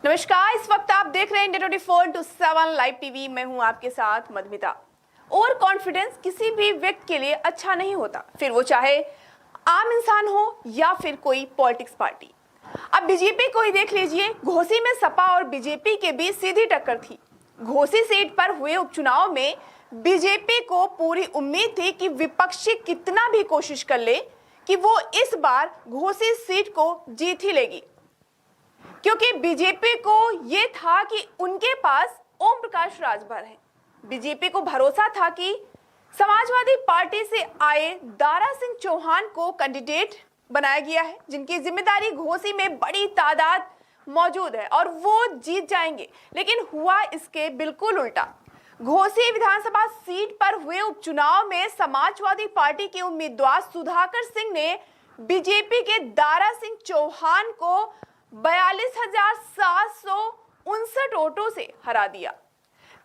नमस्कार, इस वक्त आप देख रहे हैं इंडिया 24/7 लाइव टीवी। मैं हूं आपके साथ मधुमिता। ओवर कॉन्फिडेंस किसी भी व्यक्ति के लिए अच्छा नहीं होता, फिर वो चाहे आम इंसान हो या फिर कोई पॉलिटिक्स पार्टी। अब बीजेपी को ही देख लीजिए, घोसी में सपा और बीजेपी के बीच सीधी टक्कर थी। घोसी सीट पर हुए उपचुनाव में बीजेपी को पूरी उम्मीद थी कि विपक्षी कितना भी कोशिश कर ले कि वो इस बार घोसी सीट को जीत ही लेगी, क्योंकि बीजेपी को यह था कि उनके पास ओम प्रकाश राजभर हैं। बीजेपी को भरोसा था कि समाजवादी पार्टी से आए दारा सिंह चौहान को कैंडिडेट बनाया गया है, जिनकी जिम्मेदारी घोसी में बड़ी तादाद मौजूद है और वो जीत जाएंगे। लेकिन हुआ इसके बिल्कुल उल्टा। घोसी विधानसभा सीट पर हुए उपचुनाव में समाजवादी पार्टी के उम्मीदवार सुधाकर सिंह ने बीजेपी के दारा सिंह चौहान को 42,759 वोटों से हरा दिया।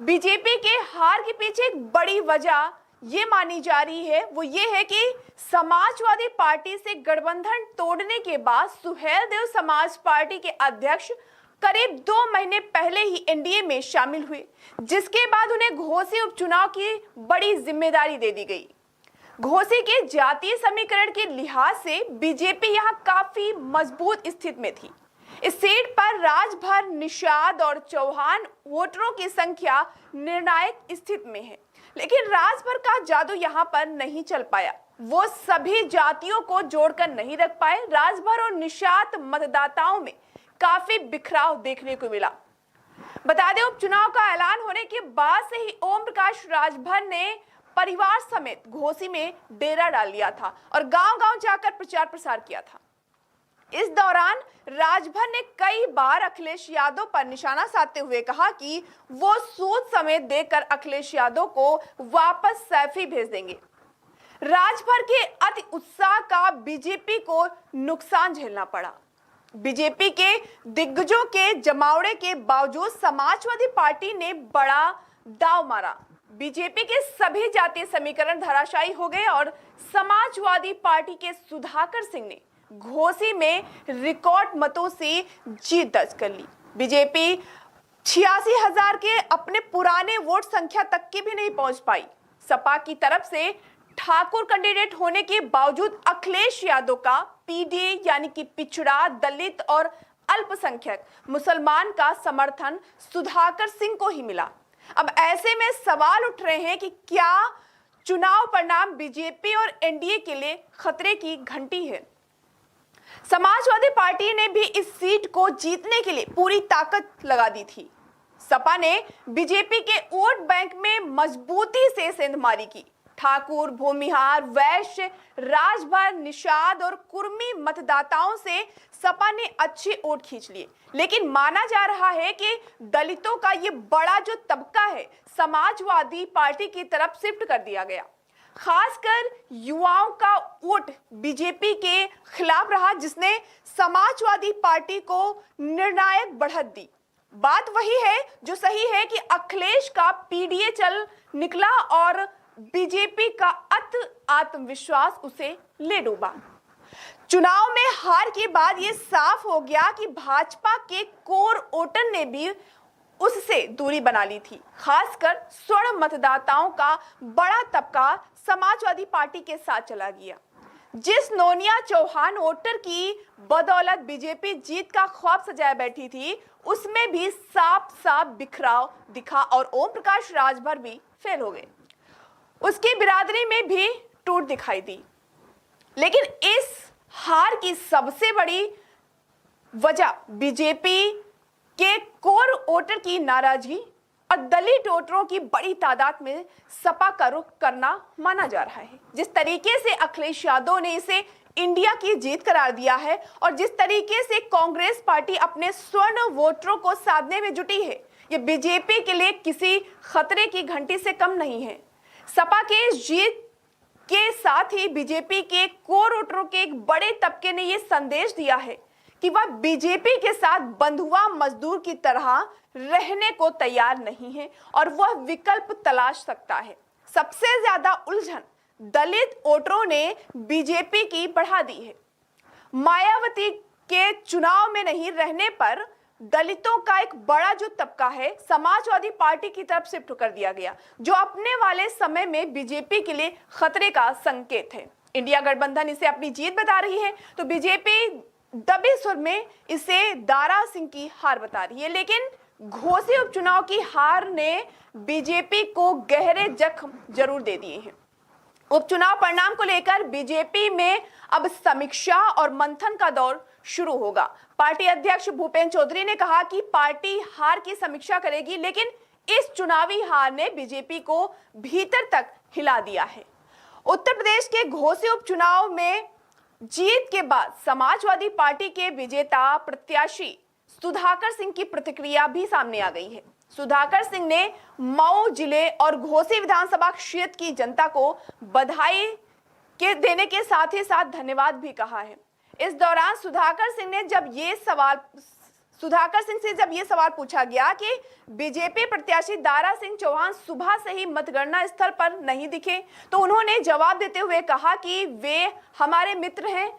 बीजेपी के हार के पीछे एक बड़ी वजह ये मानी जा रही है, वो ये है कि समाजवादी पार्टी से गठबंधन तोड़ने के बाद सुहेलदेव समाज पार्टी के अध्यक्ष करीब 2 महीने पहले ही एनडीए में शामिल हुए, जिसके बाद उन्हें घोसी उपचुनाव की बड़ी जिम्मेदारी दे दी गई। घोसी के जातीय समीकरण के लिहाज से बीजेपी यहां काफी मजबूत स्थिति में थी। इस सीट पर राजभर, निषाद और चौहान वोटरों की संख्या निर्णायक स्थिति में है, लेकिन राजभर का जादू यहां पर नहीं चल पाया। वो सभी जातियों को जोड़कर नहीं रख पाए। राजभर और निषाद मतदाताओं में काफी बिखराव देखने को मिला। बता दें, उपचुनाव का ऐलान होने के बाद से ही ओम प्रकाश राजभर ने परिवार समेत घोसी में डेरा डाल लिया था और गांव-गांव जाकर प्रचार प्रसार किया था। इस दौरान राजभर ने कई बार अखिलेश यादव पर निशाना साधते हुए कहा कि वो सूद समेत देकर अखिलेश यादव को वापस सैफी भेज देंगे। राजभर के अति उत्साह का बीजेपी को नुकसान झेलना पड़ा। बीजेपी के दिग्गजों के जमावड़े के बावजूद समाजवादी पार्टी ने बड़ा दांव मारा। बीजेपी के सभी जातीय समीकरण धराशायी हो गए और समाजवादी पार्टी के सुधाकर सिंह ने घोसी में रिकॉर्ड मतों से जीत दर्ज कर ली। बीजेपी 86,000 के अपने पुराने वोट संख्या तक की भी नहीं पहुंच पाई। सपा की तरफ से ठाकुर कैंडिडेट होने के बावजूद अखिलेश यादव का पीडीए यानी कि पिछड़ा, दलित और अल्पसंख्यक मुसलमान का समर्थन सुधाकर सिंह को ही मिला। अब ऐसे में सवाल उठ रहे हैं कि क्या चुनाव परिणाम बीजेपी और एनडीए के लिए खतरे की घंटी है। समाजवादी पार्टी ने भी इस सीट को जीतने के लिए पूरी ताकत लगा दी थी। सपा ने बीजेपी के वोट बैंक में मजबूती से सेंधमारी की। ठाकुर, भूमिहार, वैश्य, राजभर, निषाद और कुर्मी मतदाताओं से सपा ने अच्छे वोट खींच लिए, लेकिन माना जा रहा है कि दलितों का ये बड़ा जो तबका है समाजवादी पार्टी की तरफ शिफ्ट कर दिया गया। खासकर युवाओं का वोट बीजेपी के खिलाफ रहा, जिसने समाजवादी पार्टी को निर्णायक बढ़त दी। बात वही है जो सही है कि अखिलेश का पीडीए चल निकला और बीजेपी का आत्मविश्वास उसे ले डूबा। चुनाव में हार के बाद यह साफ हो गया कि भाजपा के कोर वोटर ने भी उससे दूरी बना ली थी। खासकर स्वर्ण मतदाताओं का बड़ा तबका समाजवादी पार्टी के साथ चला गया। जिस नोनिया चौहान वोटर की बदौलत बीजेपी जीत का ख्वाब सजाए बैठी थी, उसमें भी साफ साफ बिखराव दिखा और ओम प्रकाश राजभर भी फेल हो गए। उसकी बिरादरी में भी टूट दिखाई दी। लेकिन इस हार की सबसे बड़ी वजह बीजेपी के कोर वोटर की नाराजगी और दलित वोटरों की बड़ी तादाद में सपा का रुख करना माना जा रहा है। जिस तरीके से अखिलेश यादव ने इसे इंडिया की जीत करार दिया है और जिस तरीके से कांग्रेस पार्टी अपने स्वर्ण वोटरों को साधने में जुटी है, ये बीजेपी के लिए किसी खतरे की घंटी से कम नहीं है। सपा के जीत के साथ ही बीजेपी के कोर वोटरों के एक बड़े तबके ने यह संदेश दिया है कि वह बीजेपी के साथ बंधुआ मजदूर की तरह रहने को तैयार नहीं है और वह विकल्प तलाश सकता है। सबसे ज्यादा उलझन दलित वोटरों ने बीजेपी की बढ़ा दी है। मायावती के चुनाव में नहीं रहने पर दलितों का एक बड़ा जो तबका है समाजवादी पार्टी की तरफ शिफ्ट कर दिया गया, जो अपने वाले समय में बीजेपी के लिए खतरे का संकेत है। इंडिया गठबंधन इसे अपनी जीत बता रही है तो बीजेपी दबे सुर में इसे दारा सिंह की हार बता रही है। लेकिन घोसी उपचुनाव की हार ने बीजेपी को गहरे जख्म जरूर दे दिए हैं। उपचुनाव परिणाम को लेकर बीजेपी में अब समीक्षा और मंथन का दौर शुरू होगा। पार्टी अध्यक्ष भूपेंद्र चौधरी ने कहा कि पार्टी हार की समीक्षा करेगी, लेकिन इस चुनावी हार ने बीजेपी को भीतर तक हिला दिया है। उत्तर प्रदेश के घोसी उपचुनाव में जीत के बाद समाजवादी पार्टी के विजेता प्रत्याशी सुधाकर सिंह की प्रतिक्रिया भी सामने आ गई है। सुधाकर सिंह ने मऊ जिले और घोसी विधानसभा क्षेत्र की जनता को बधाई देने के साथ ही साथ धन्यवाद भी कहा है। इस दौरान सुधाकर सिंह से जब ये सवाल पूछा गया कि बीजेपी प्रत्याशी दारा सिंह चौहान सुबह से ही मतगणना स्थल पर नहीं दिखे, तो उन्होंने जवाब देते हुए कहा कि वे हमारे मित्र हैं,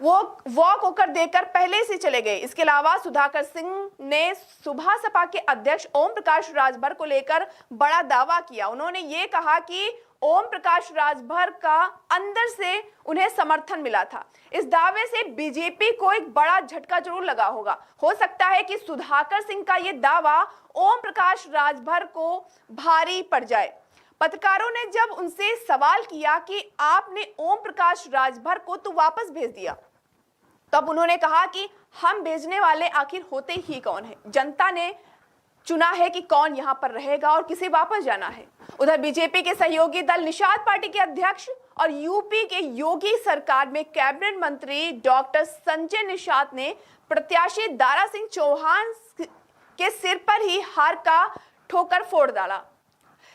वो वॉक होकर देकर पहले से चले गए। इसके अलावा सुधाकर सिंह ने सुबह सपा के अध्यक्ष ओम प्रकाश राजभर को लेकर बड़ा दावा किया। उन्होंने ये कहा कि ओम प्रकाश राजभर का अंदर से उन्हें समर्थन मिला था। इस दावे से बीजेपी को एक बड़ा झटका जरूर लगा होगा। हो सकता है कि सुधाकर सिंह का ये दावा ओम प्रकाश राजभर को भारी पड़ जाए। पत्रकारों ने जब उनसे सवाल किया कि आपने ओम प्रकाश राजभर को तो वापस भेज दिया, तब उन्होंने कहा कि हम भेजने वाले आखिर होते ही कौन है? जनता ने चुना है कि कौन यहां पर रहेगा और किसे वापस जाना है। उधर बीजेपी के सहयोगी दल निषाद पार्टी के अध्यक्ष और यूपी के योगी सरकार में कैबिनेट मंत्री डॉक्टर संजय निषाद ने प्रत्याशी दारा सिंह चौहान के सिर पर ही हार का ठोकर फोड़ डाला।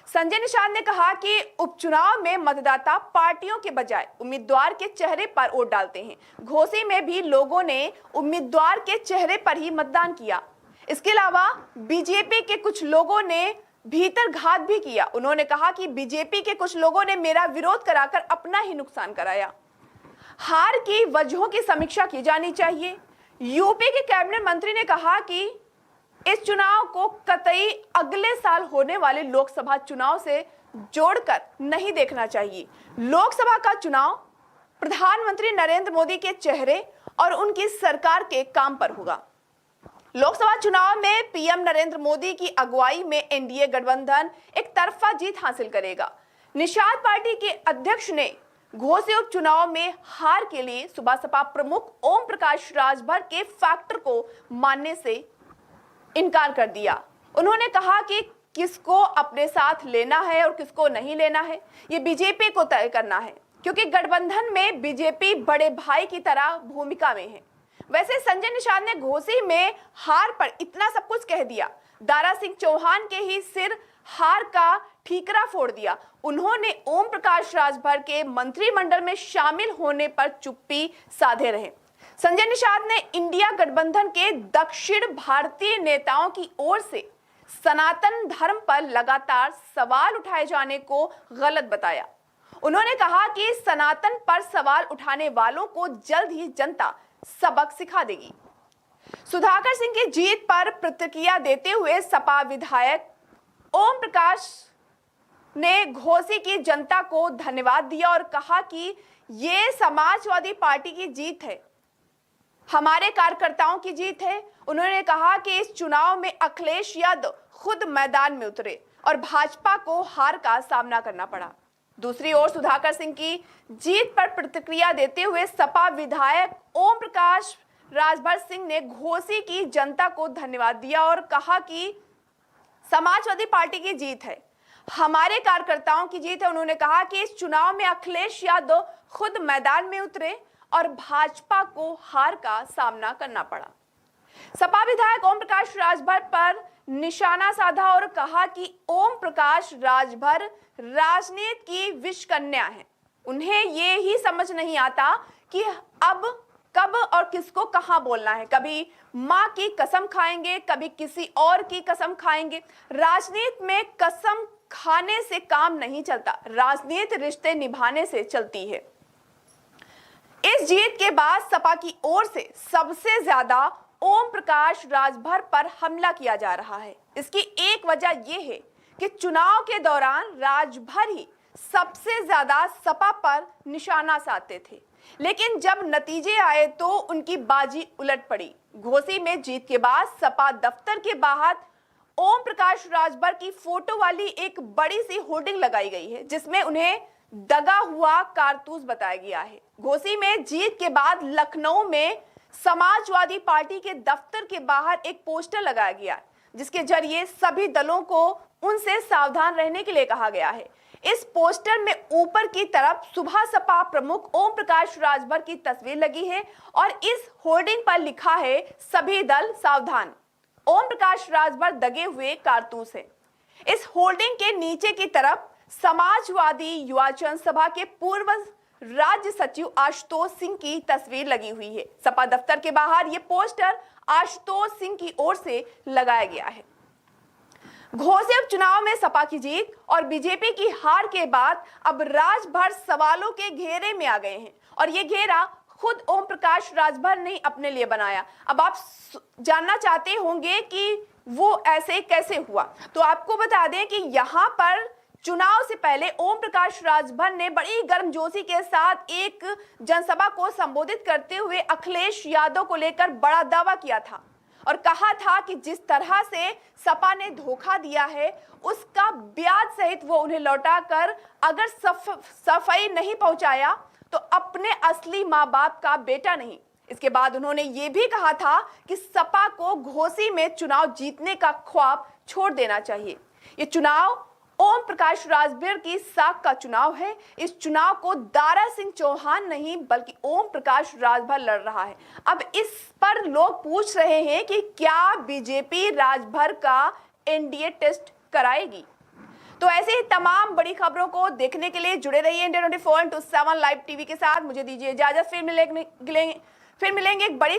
संजय निषाद ने कहा कि उपचुनाव में मतदाता पार्टियों के बजाय उम्मीदवार के चेहरे पर वोट डालते हैं। घोसी में भी लोगों ने उम्मीदवार के चेहरे पर ही मतदान किया। इसके अलावा बीजेपी के कुछ लोगों ने भीतर घात भी किया। उन्होंने कहा कि बीजेपी के कुछ लोगों ने मेरा विरोध कराकर अपना ही नुकसान कराया। हार की वजहों की समीक्षा की जानी चाहिए। यूपी के कैबिनेट मंत्री ने कहा कि इस चुनाव को कतई अगले साल होने वाले लोकसभा चुनाव से जोड़कर नहीं देखना चाहिए। लोकसभा का चुनाव प्रधानमंत्री नरेंद्र मोदी के चेहरे और उनकी सरकार के काम पर होगा। लोकसभा चुनाव में पीएम नरेंद्र मोदी की अगुवाई में एनडीए गठबंधन एक तरफा जीत हासिल करेगा। निषाद पार्टी के अध्यक्ष ने घोसी उपचुनाव में हार के लिए सुबह सपा प्रमुख ओम प्रकाश राजभर के फैक्टर को मानने से इनकार कर दिया। उन्होंने कहा कि किसको अपने साथ लेना है और किसको नहीं लेना है, ये बीजेपी को तय करना है, क्योंकि गठबंधन में बीजेपी बड़े भाई की तरह भूमिका में है। वैसे संजय निषाद ने घोसी में हार पर इतना सब कुछ कह दिया। दारा सिंह चौहान के ही सिर हार का ठीकरा फोड़ दिया। उन्होंने ओम प्रकाश राजभर के मंत्रिमंडल में शामिल होने पर चुप्पी साधे रहे। संजय निषाद ने इंडिया गठबंधन के दक्षिण भारतीय नेताओं की ओर से सनातन धर्म पर लगातार सवाल उठाए जाने को गलत बताया। उन्होंने कहा कि सनातन पर सवाल उठाने वालों को जल्द ही जनता सबक सिखा देगी। सुधाकर सिंह की जीत पर प्रतिक्रिया देते हुए सपा विधायक ओम प्रकाश ने घोसी की जनता को धन्यवाद दिया और कहा कि ये समाजवादी पार्टी की जीत है, हमारे कार्यकर्ताओं की जीत है। उन्होंने कहा कि इस चुनाव में अखिलेश यादव खुद मैदान में उतरे और भाजपा को हार का सामना करना पड़ा। दूसरी ओर सुधाकर सिंह की जीत पर प्रतिक्रिया देते हुए सपा विधायक ओम प्रकाश राजभर सिंह ने घोसी की जनता को धन्यवाद दिया और कहा कि समाजवादी पार्टी की जीत है, हमारे कार्यकर्ताओं की जीत है। उन्होंने कहा कि इस चुनाव में अखिलेश यादव खुद मैदान में उतरे और भाजपा को हार का सामना करना पड़ा। सपा विधायक ओम प्रकाश राजभर पर निशाना साधा और कहा कि ओम प्रकाश राजभर राजनीति की विष कन्या है। उन्हें ये ही समझ नहीं आता कि अब कब और किसको कहां बोलना है। कभी मां की कसम खाएंगे, कभी किसी और की कसम खाएंगे। राजनीति में कसम खाने से काम नहीं चलता, राजनीति रिश्ते निभाने से चलती है। इस जीत के बाद सपा की ओर से सबसे ज्यादा ओम प्रकाश राजभर पर हमला किया जा रहा है। इसकी एक वजह यह है कि चुनाव के दौरान राजभर ही सबसे ज्यादा सपा पर निशाना साधते थे, लेकिन जब नतीजे आए तो उनकी बाजी उलट पड़ी। घोसी में जीत के बाद सपा दफ्तर के बाहर ओम प्रकाश राजभर की फोटो वाली एक बड़ी सी होर्डिंग लगाई गई है, जिसमें उन्हें दगा हुआ कारतूस बताया गया है। घोसी में जीत के बाद लखनऊ में समाजवादी पार्टी के दफ्तर के बाहर एक पोस्टर लगाया गया, जिसके जरिए सभी दलों को उनसे सावधान रहने के लिए कहा गया है। इस पोस्टर में ऊपर की तरफ सुबह सपा प्रमुख ओम प्रकाश राजभर की तस्वीर लगी है और इस होर्डिंग पर लिखा है, सभी दल सावधान, ओम प्रकाश राजभर दगे हुए कारतूस है। इस होर्डिंग के नीचे की तरफ समाजवादी युवा जनसभा के पूर्व राज्य सचिव आशुतोष सिंह की तस्वीर लगी हुई है। सपा दफ्तर के बाहर यह पोस्टर आशुतोष सिंह की ओर से लगाया गया है। घोसी उपचुनाव में सपा की जीत और बीजेपी की हार के बाद अब राजभर सवालों के घेरे में आ गए हैं और ये घेरा खुद ओम प्रकाश राजभर ने अपने लिए बनाया। अब आप जानना चाहते होंगे कि वो ऐसे कैसे हुआ, तो आपको बता दें कि यहाँ पर चुनाव से पहले ओम प्रकाश राजभर ने बड़ी गर्मजोशी के साथ एक जनसभा को संबोधित करते हुए अखिलेश यादव को लेकर बड़ा दावा किया था और कहा था कि जिस तरह से सपा ने धोखा दिया है उसका ब्याज सहित वो उन्हें लौटाकर अगर सफाई नहीं पहुंचाया तो अपने असली माँ बाप का बेटा नहीं। इसके बाद उन्होंने ये भी कहा था कि सपा को घोसी में चुनाव जीतने का ख्वाब छोड़ देना चाहिए। ये चुनाव ओम प्रकाश राजभर की साख का चुनाव है। इस चुनाव को दारा सिंह चौहान नहीं बल्कि ओम प्रकाश राजभर लड़ रहा है। अब इस पर लोग पूछ रहे हैं कि क्या बीजेपी राजभर का एनडीए टेस्ट कराएगी। तो ऐसे ही तमाम बड़ी खबरों को देखने के लिए जुड़े रहिए इंडिया 24/7 लाइव टीवी के साथ। मुझे दीजिए इजाजत, फिर मिलेंगे एक बड़ी